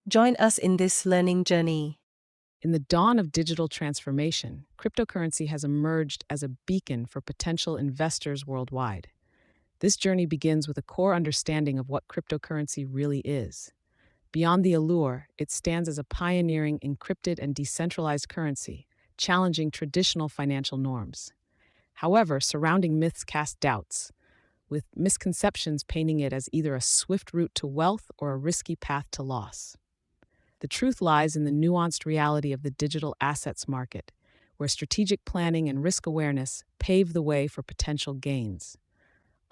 Join us in this learning journey. In the dawn of digital transformation, cryptocurrency has emerged as a beacon for potential investors worldwide. This journey begins with a core understanding of what cryptocurrency really is. Beyond the allure, it stands as a pioneering encrypted and decentralized currency, challenging traditional financial norms. However, surrounding myths cast doubts, with misconceptions painting it as either a swift route to wealth or a risky path to loss. The truth lies in the nuanced reality of the digital assets market, where strategic planning and risk awareness pave the way for potential gains.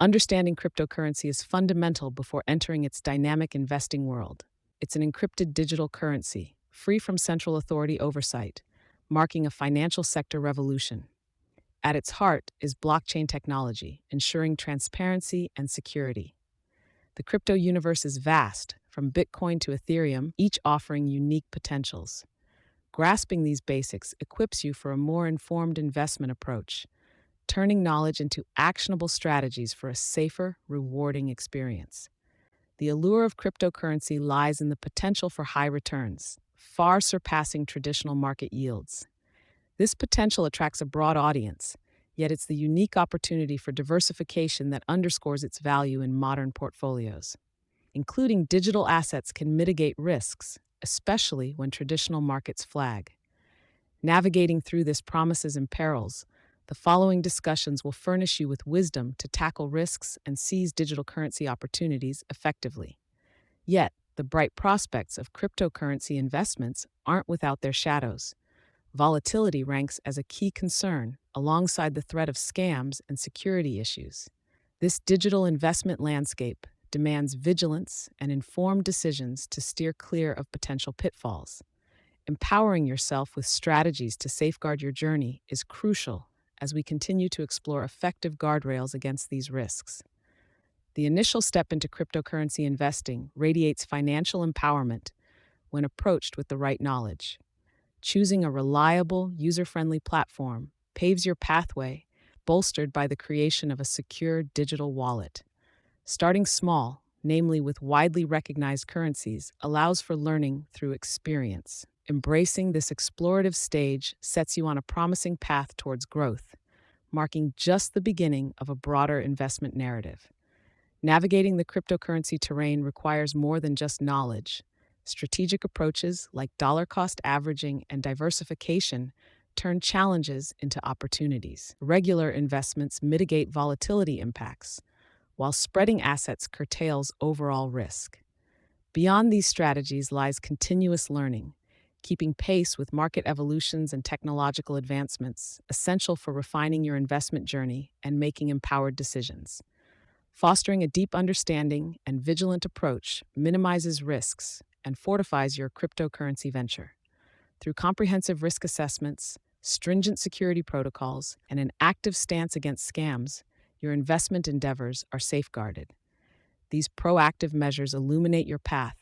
Understanding cryptocurrency is fundamental before entering its dynamic investing world. It's an encrypted digital currency, free from central authority oversight, marking a financial sector revolution. At its heart is blockchain technology, ensuring transparency and security. The crypto universe is vast, from Bitcoin to Ethereum, each offering unique potentials. Grasping these basics equips you for a more informed investment approach, turning knowledge into actionable strategies for a safer, rewarding experience. The allure of cryptocurrency lies in the potential for high returns, far surpassing traditional market yields. This potential attracts a broad audience, yet it's the unique opportunity for diversification that underscores its value in modern portfolios. Including digital assets can mitigate risks, especially when traditional markets flag. Navigating through this promises and perils, the following discussions will furnish you with wisdom to tackle risks and seize digital currency opportunities effectively. Yet, the bright prospects of cryptocurrency investments aren't without their shadows. Volatility ranks as a key concern, alongside the threat of scams and security issues. This digital investment landscape demands vigilance and informed decisions to steer clear of potential pitfalls. Empowering yourself with strategies to safeguard your journey is crucial as we continue to explore effective guardrails against these risks. The initial step into cryptocurrency investing radiates financial empowerment when approached with the right knowledge. Choosing a reliable, user friendly platform paves your pathway, bolstered by the creation of a secure digital wallet. Starting small, namely with widely recognized currencies, allows for learning through experience. Embracing this explorative stage sets you on a promising path towards growth, marking just the beginning of a broader investment narrative. Navigating the cryptocurrency terrain requires more than just knowledge. Strategic approaches like dollar cost averaging and diversification turn challenges into opportunities. Regular investments mitigate volatility impacts, while spreading assets curtails overall risk. Beyond these strategies lies continuous learning, keeping pace with market evolutions and technological advancements, essential for refining your investment journey and making empowered decisions. Fostering a deep understanding and vigilant approach minimizes risks and fortifies your cryptocurrency venture. Through comprehensive risk assessments, stringent security protocols, and an active stance against scams, your investment endeavors are safeguarded. These proactive measures illuminate your path,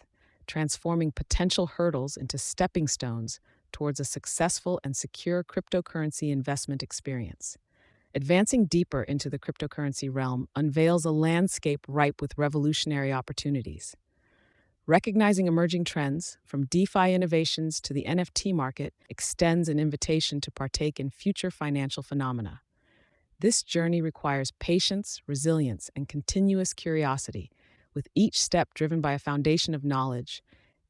transforming potential hurdles into stepping stones towards a successful and secure cryptocurrency investment experience. Advancing deeper into the cryptocurrency realm unveils a landscape ripe with revolutionary opportunities. Recognizing emerging trends, from DeFi innovations to the NFT market, extends an invitation to partake in future financial phenomena. This journey requires patience, resilience, and continuous curiosity, with each step driven by a foundation of knowledge,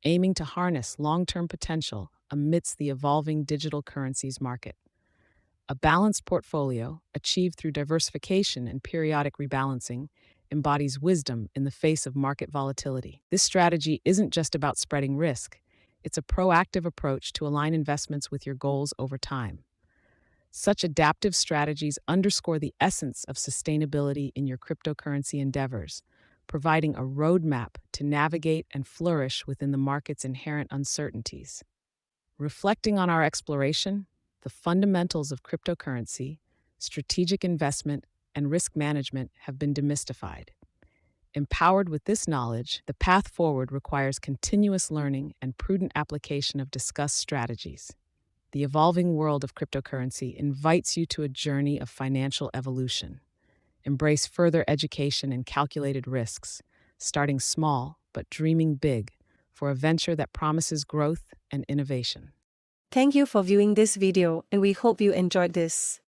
aiming to harness long term potential amidst the evolving digital currencies market. A balanced portfolio, achieved through diversification and periodic rebalancing, embodies wisdom in the face of market volatility. This strategy isn't just about spreading risk, it's a proactive approach to align investments with your goals over time. Such adaptive strategies underscore the essence of sustainability in your cryptocurrency endeavors, providing a roadmap to navigate and flourish within the market's inherent uncertainties. Reflecting on our exploration, the fundamentals of cryptocurrency, strategic investment, and risk management have been demystified. Empowered with this knowledge, the path forward requires continuous learning and prudent application of discussed strategies. The evolving world of cryptocurrency invites you to a journey of financial evolution. Embrace further education and calculated risks, starting small but dreaming big, for a venture that promises growth and innovation. Thank you for viewing this video, and we hope you enjoyed this.